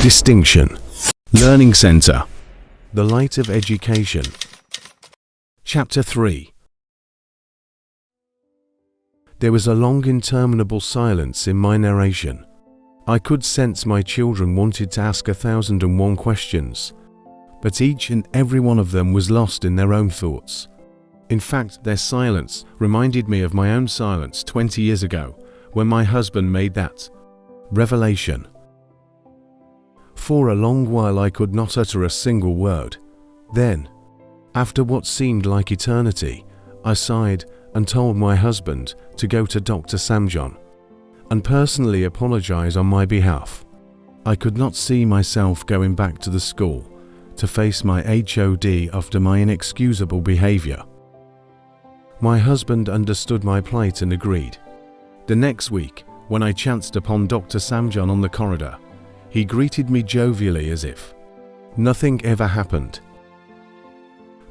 Distinction. Learning Center. The Light of Education. Chapter 3. There was a long, interminable silence in my narration. I could sense my children wanted to ask 1,001 questions, but each and every one of them was lost in their own thoughts. In fact, their silence reminded me of my own silence 20 years ago, when my husband made that revelation. For a long while I could not utter a single word. Then, after what seemed like eternity, I sighed and told my husband to go to Dr. Samjon and personally apologize on my behalf. I could not see myself going back to the school to face my HOD after my inexcusable behavior. My husband understood my plight and agreed. The next week, when I chanced upon Dr. Samjon on the corridor, he greeted me jovially as if nothing ever happened.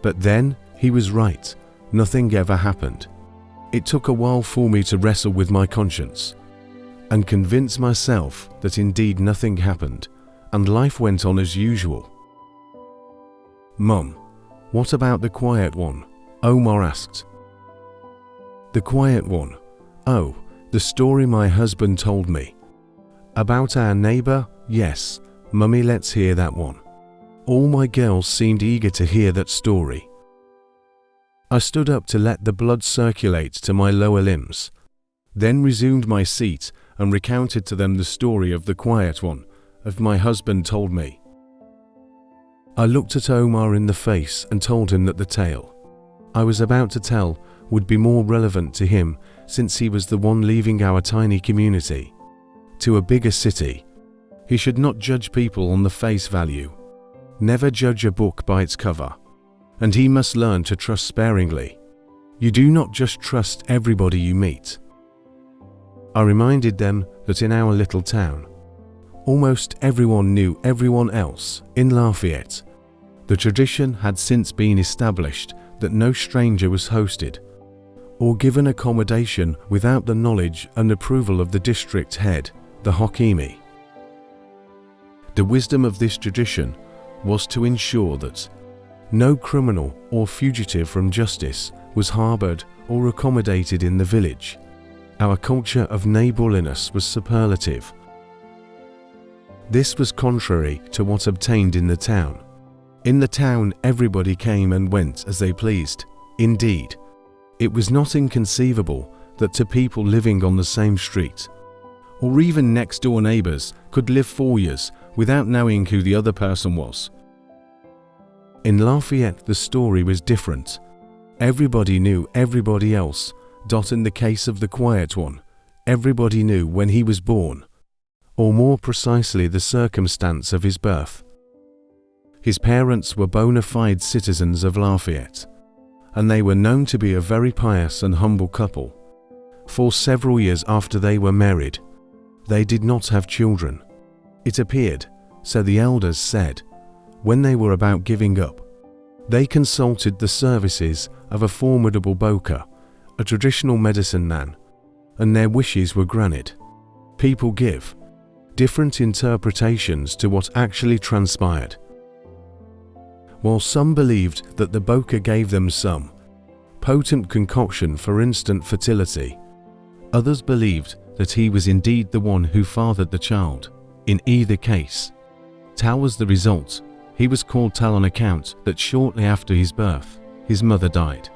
But then, he was right. Nothing ever happened. It took a while for me to wrestle with my conscience and convince myself that indeed nothing happened, and life went on as usual. "Mum, what about the quiet one?" Omar asked. "The quiet one? Oh, the story my husband told me. About our neighbor? Yes, Mummy, let's hear that one." All my girls seemed eager to hear that story. I stood up to let the blood circulate to my lower limbs, then resumed my seat and recounted to them the story of the quiet one, as my husband told me. I looked at Omar in the face and told him that the tale I was about to tell would be more relevant to him, since he was the one leaving our tiny community to a bigger city. He should not judge people on the face value. Never judge a book by its cover. And he must learn to trust sparingly. You do not just trust everybody you meet. I reminded them that in our little town, almost everyone knew everyone else in Lafayette. The tradition had since been established that no stranger was hosted or given accommodation without the knowledge and approval of the district head, the UTME. The wisdom of this tradition was to ensure that no criminal or fugitive from justice was harbored or accommodated in the village. Our culture of neighborliness was superlative. This was contrary to what obtained in the town. In the town, everybody came and went as they pleased. Indeed, it was not inconceivable that two people living on the same street, or even next-door neighbors, could live 4 years without knowing who the other person was. In Lafayette, the story was different. Everybody knew everybody else. In the case of the quiet one, everybody knew when he was born, or more precisely the circumstance of his birth. His parents were bona fide citizens of Lafayette, and they were known to be a very pious and humble couple. For several years after they were married, they did not have children. It appeared, so the elders said, when they were about giving up, they consulted the services of a formidable boka, a traditional medicine man, and their wishes were granted. People give different interpretations to what actually transpired. While some believed that the boka gave them some potent concoction for instant fertility, others believed that he was indeed the one who fathered the child. In either case, Tal was the result. He was called Tal on account that shortly after his birth, his mother died.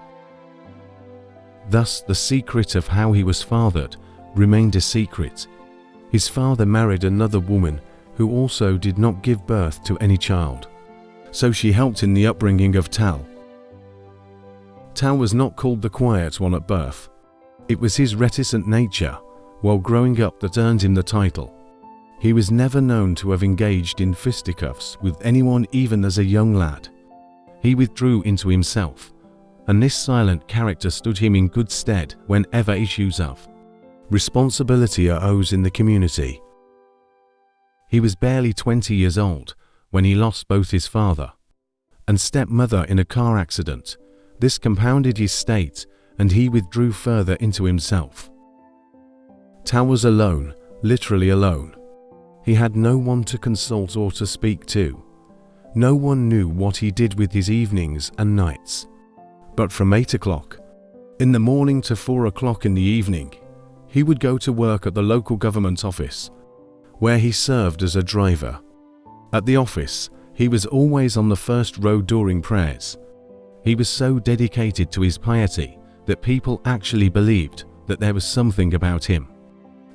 Thus, the secret of how he was fathered remained a secret. His father married another woman who also did not give birth to any child, so she helped in the upbringing of Tal. Tal was not called the quiet one at birth. It was his reticent nature while growing up that earned him the title. He was never known to have engaged in fisticuffs with anyone, even as a young lad. He withdrew into himself, and this silent character stood him in good stead whenever issues of responsibility arose in the community. He was barely 20 years old when he lost both his father and stepmother in a car accident. This compounded his state, and he withdrew further into himself. Tal was alone, literally alone. He had no one to consult or to speak to. No one knew what he did with his evenings and nights. But from 8 o'clock in the morning to 4 o'clock in the evening, he would go to work at the local government office, where he served as a driver. At the office, he was always on the first row during prayers. He was so dedicated to his piety that people actually believed that there was something about him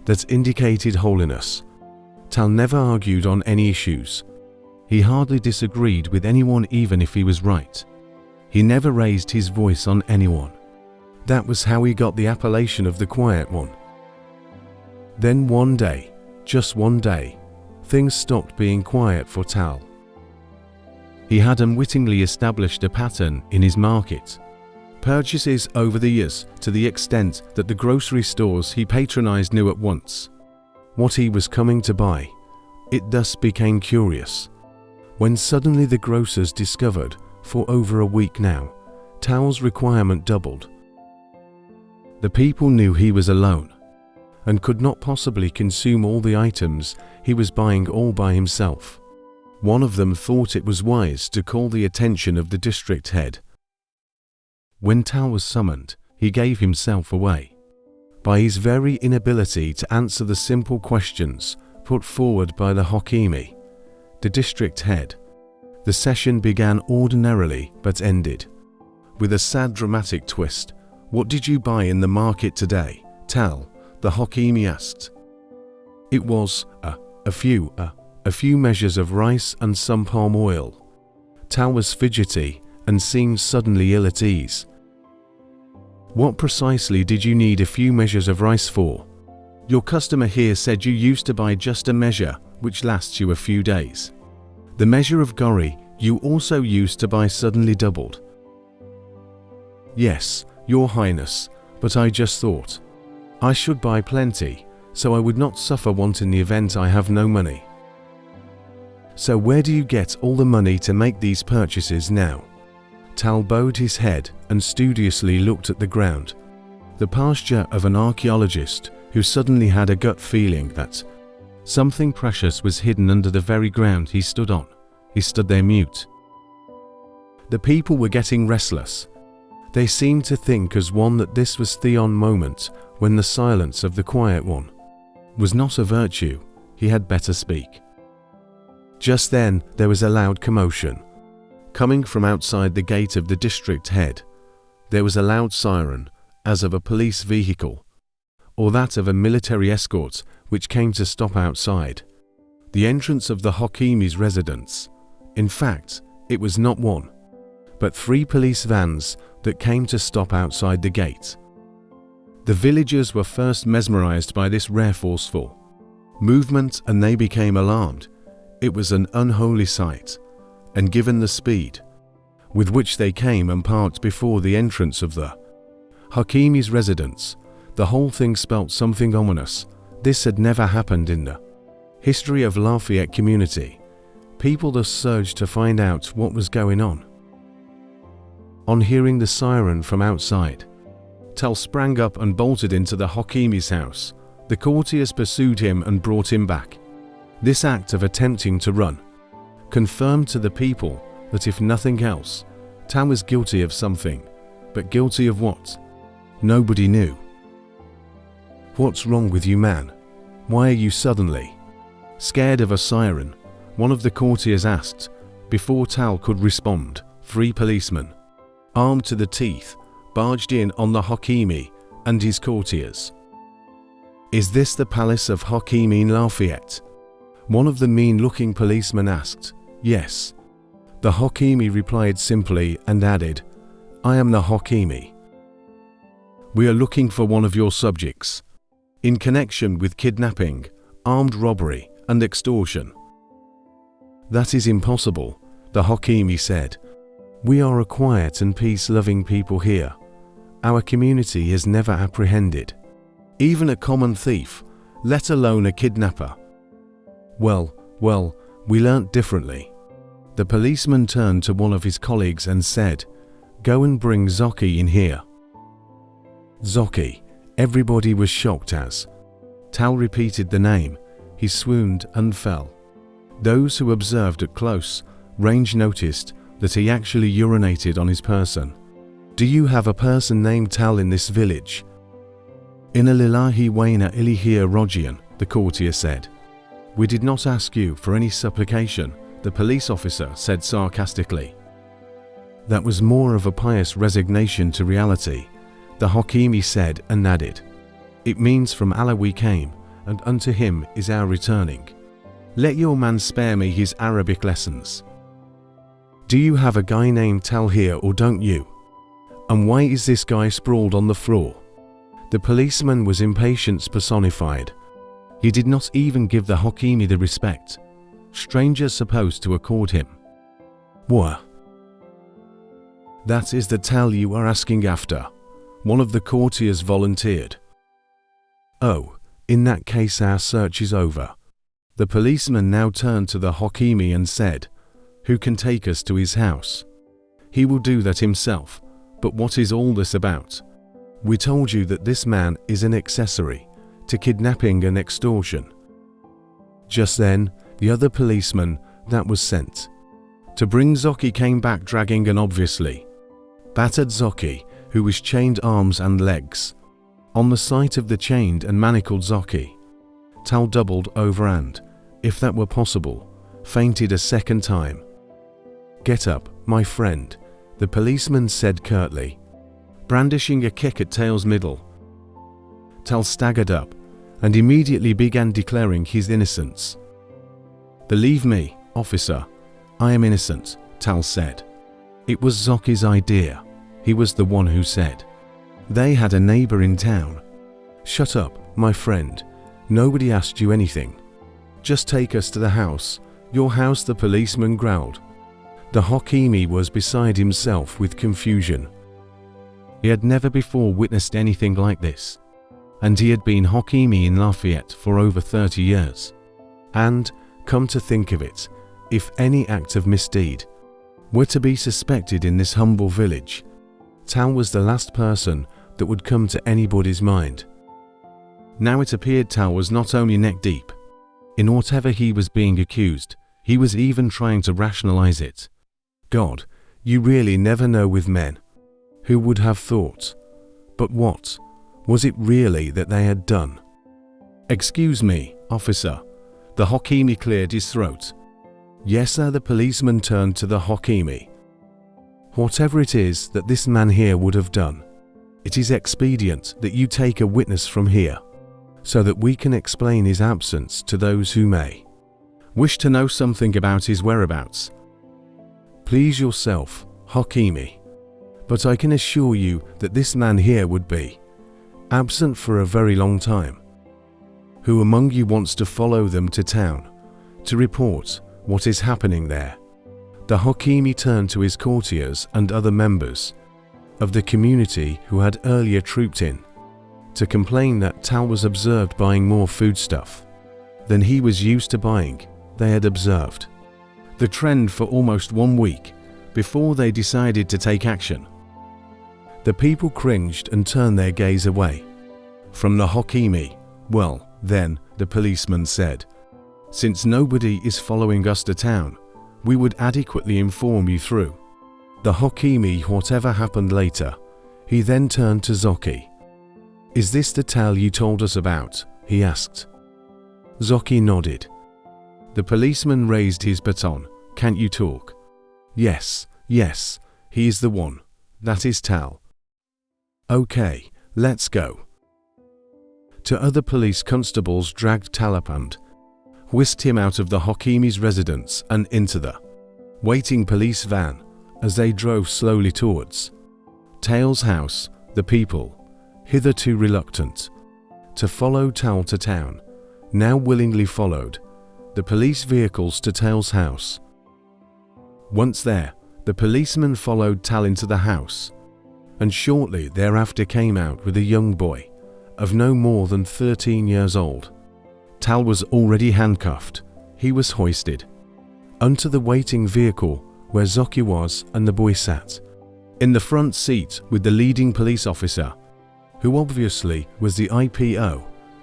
that indicated holiness. Tal never argued on any issues. He hardly disagreed with anyone even if he was right. He never raised his voice on anyone. That was how he got the appellation of the Quiet One. Then one day, just one day, things stopped being quiet for Tal. He had unwittingly established a pattern in his market. Purchases over the years to the extent that the grocery stores he patronized knew at once what he was coming to buy. It thus became curious when suddenly the grocers discovered, for over a week now, Tal's requirement doubled. The people knew he was alone and could not possibly consume all the items he was buying all by himself. One of them thought it was wise to call the attention of the district head. When Tal was summoned, he gave himself away. By his very inability to answer the simple questions put forward by the Hakimi, the district head, the session began ordinarily but ended with a sad dramatic twist. "What did you buy in the market today, Tal?" the Hakimi asked. It was a few measures of rice and some palm oil. Tal was fidgety and seemed suddenly ill at ease. "What precisely did you need a few measures of rice for? Your customer here said you used to buy just a measure, which lasts you a few days. The measure of gori you also used to buy suddenly doubled." "Yes, Your Highness, but I just thought I should buy plenty, so I would not suffer want in the event I have no money." "So where do you get all the money to make these purchases now?" Tal bowed his head and studiously looked at the ground, the posture of an archaeologist who suddenly had a gut feeling that something precious was hidden under the very ground he stood on. He stood there mute. The people were getting restless. They seemed to think as one that this was the moment when the silence of the Quiet One was not a virtue. He had better speak. Just then there was a loud commotion. Coming from outside the gate of the district head, there was a loud siren, as of a police vehicle, or that of a military escort, which came to stop outside the entrance of the Hakimi's residence. In fact, it was not one, but 3 police vans that came to stop outside the gate. The villagers were first mesmerized by this rare forceful movement, and they became alarmed. It was an unholy sight, and given the speed with which they came and parked before the entrance of the Hakimi's residence, the whole thing spelt something ominous. This had never happened in the history of Lafayette community. People thus surged to find out what was going on. On hearing the siren from outside, Tal sprang up and bolted into the Hakimi's house. The courtiers pursued him and brought him back. This act of attempting to run confirmed to the people that if nothing else, Tal was guilty of something, but guilty of what? Nobody knew. "What's wrong with you, man? Why are you suddenly scared of a siren?" one of the courtiers asked. Before Tal could respond, 3 policemen, armed to the teeth, barged in on the Hakimi and his courtiers. "Is this the palace of Hakimi in Lafayette?" one of the mean-looking policemen asked. "Yes." The Hakimi replied simply and added, "I am the Hakimi. We are looking for one of your subjects in connection with kidnapping, armed robbery, and extortion." "That is impossible," the Hakimi said. "We are a quiet and peace-loving people here. Our community has never apprehended even a common thief, let alone a kidnapper." Well, we learnt differently." The policeman turned to one of his colleagues and said, "Go and bring Zoki in here." Zoki. Everybody was shocked as Tal repeated the name. he swooned and fell. Those who observed at close range noticed that he actually urinated on his person. Do you have a person named Tal in this village? Ina lillahi wa inna ilaihi raji'un, the courtier said. We did not ask you for any supplication, the police officer said sarcastically. That was more of a pious resignation to reality, the Hakimi said and added. It means from Allah we came, and unto him is our returning. Let your man spare me his Arabic lessons. Do you have a guy named Tal here or don't you? And why is this guy sprawled on the floor? The policeman was impatience personified. He did not even give the Hakimi the respect strangers supposed to accord him. What? That is the Tal you are asking after, one of the courtiers volunteered. Oh, in that case our search is over. The policeman now turned to the Hakimi and said, who can take us to his house? He will do that himself, but what is all this about? We told you that this man is an accessory to kidnapping and extortion. Just then, the other policeman that was sent to bring Zoki came back dragging an obviously battered Zoki who was chained arms and legs. On the sight of the chained and manacled Zoki, Tal doubled over and, if that were possible, fainted a second time. Get up, my friend, the policeman said curtly, brandishing a kick at Tal's middle. Tal staggered up and immediately began declaring his innocence. Believe me, officer, I am innocent, Tal said. It was Zoki's idea. He was the one who said. They had a neighbor in town. Shut up, my friend. Nobody asked you anything. Just take us to the house. Your house, the policeman growled. The Hakimi was beside himself with confusion. He had never before witnessed anything like this. And he had been Hakimi in Lafayette for over 30 years. And, come to think of it, if any act of misdeed were to be suspected in this humble village, Tal was the last person that would come to anybody's mind. Now it appeared Tal was not only neck deep in whatever he was being accused, he was even trying to rationalize it. God, you really never know with men. Who would have thought? But what was it really that they had done? Excuse me, officer. The Hakimi cleared his throat. Yes, sir, the policeman turned to the Hakimi. Whatever it is that this man here would have done, it is expedient that you take a witness from here, so that we can explain his absence to those who may wish to know something about his whereabouts. Please yourself, Hakimi, but I can assure you that this man here would be absent for a very long time. Who among you wants to follow them to town to report what is happening there? The Hakimi turned to his courtiers and other members of the community who had earlier trooped in to complain that Tal was observed buying more foodstuff than he was used to buying. They had observed the trend for almost 1 week before they decided to take action. The people cringed and turned their gaze away from the Hakimi. Well, then, the policeman said, since nobody is following us to town, we would adequately inform you through the Hakimi whatever happened later. He then turned to Zoki. Is this the Tal you told us about? He asked. Zoki nodded. The policeman raised his baton. Can't you talk? Yes, yes, he is the one. That is Tal. Okay, let's go. Two other police constables dragged Tal up and whisked him out of the Hakimi's residence and into the waiting police van as they drove slowly towards Tal's house. The people, hitherto reluctant to follow Tal to town, now willingly followed the police vehicles to Tal's house. Once there, the policeman followed Tal into the house, and shortly thereafter came out with a young boy of no more than 13 years old. Tal was already handcuffed. He was hoisted onto the waiting vehicle where Zoki was, and the boy sat in the front seat with the leading police officer, who obviously was the IPO,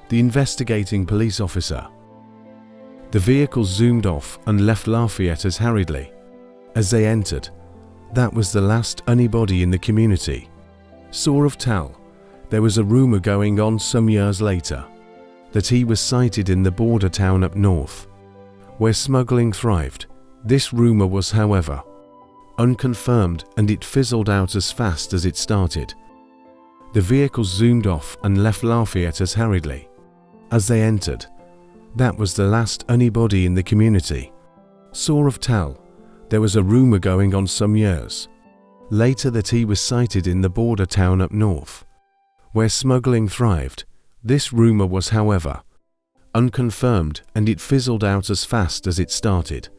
the investigating police officer. The vehicle zoomed off and left Lafayette hurriedly. As they entered, that was the last anybody in the community saw of Tal. There was a rumor going on some years later that he was sighted in the border town up north, where smuggling thrived. This rumor was, however, unconfirmed, and it fizzled out as fast as it started. The vehicle zoomed off and left Lafayette hurriedly. As they entered, that was the last anybody in the community saw of Tal. There was a rumor going on some years later that he was sighted in the border town up north, where smuggling thrived. This rumor was, however, unconfirmed, and it fizzled out as fast as it started.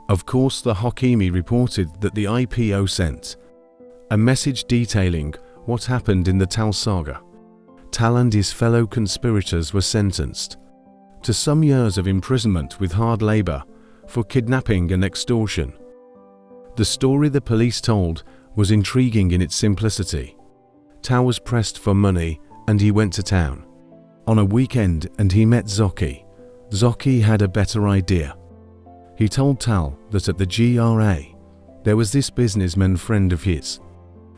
Of course, the UTME reported that the IPO sent a message detailing what happened in the Tal saga. Tal and his fellow conspirators were sentenced to some years of imprisonment with hard labor for kidnapping and extortion. The story the police told was intriguing in its simplicity. Tal was pressed for money and he went to town on a weekend and he met Zocchi. Zocchi had a better idea. He told Tal that at the GRA there was this businessman friend of his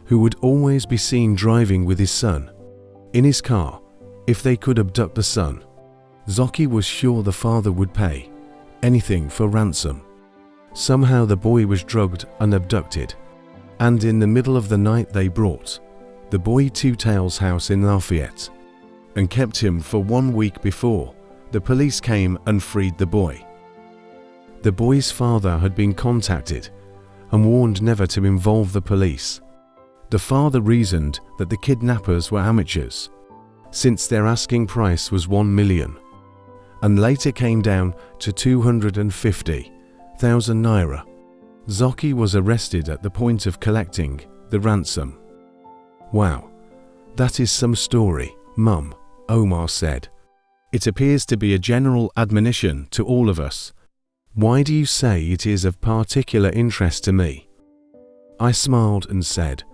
who would always be seen driving with his son in his car. If they could abduct the son, Zocchi was sure the father would pay anything for ransom. Somehow the boy was drugged and abducted, and in the middle of the night they brought the boy to Tal's house in Lafayette and kept him for 1 week before the police came and freed the boy. The boy's father had been contacted and warned never to involve the police. The father reasoned that the kidnappers were amateurs, since their asking price was 1 million, and later came down to 250,000 naira. Zocchi was arrested at the point of collecting the ransom. "Wow, that is some story, Mum," Omar said. "It appears to be a general admonition to all of us. Why do you say it is of particular interest to me?" I smiled and said,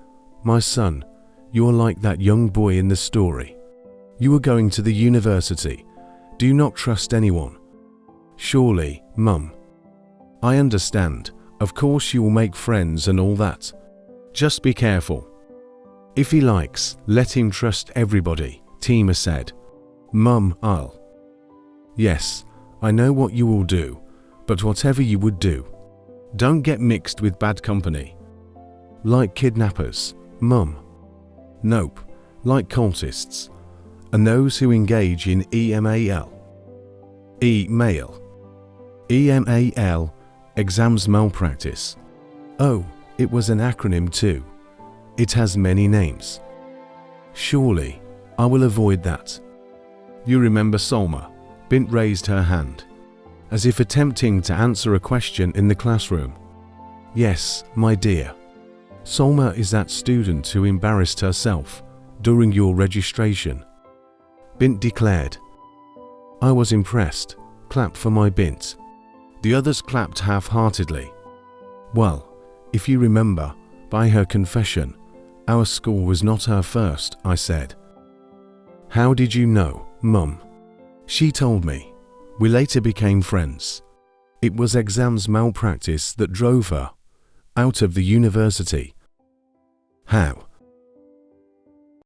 "My son, you are like that young boy in the story. You are going to the university. Do you not trust anyone?" "Surely, Mum. I understand. Of course you will make friends and all that. Just be careful. If he likes, let him trust everybody," Tima said. "Mum, I'll..." "Yes, I know what you will do, but whatever you would do, don't get mixed with bad company." "Like kidnappers, Mum?" "Nope, like cultists, and those who engage in EMAL. EMAL, exams malpractice. Oh, it was an acronym too. It has many names." "Surely, I will avoid that." "You remember Salma?" Bint raised her hand, as if attempting to answer a question in the classroom. "Yes, my dear. Salma is that student who embarrassed herself during your registration," Bint declared. I was impressed. Clap for my Bint. The others clapped half-heartedly. "Well, if you remember, by her confession, our school was not her first," I said. "How did you know, Mum?" "She told me. We later became friends. It was exams malpractice that drove her out of the university." "How?"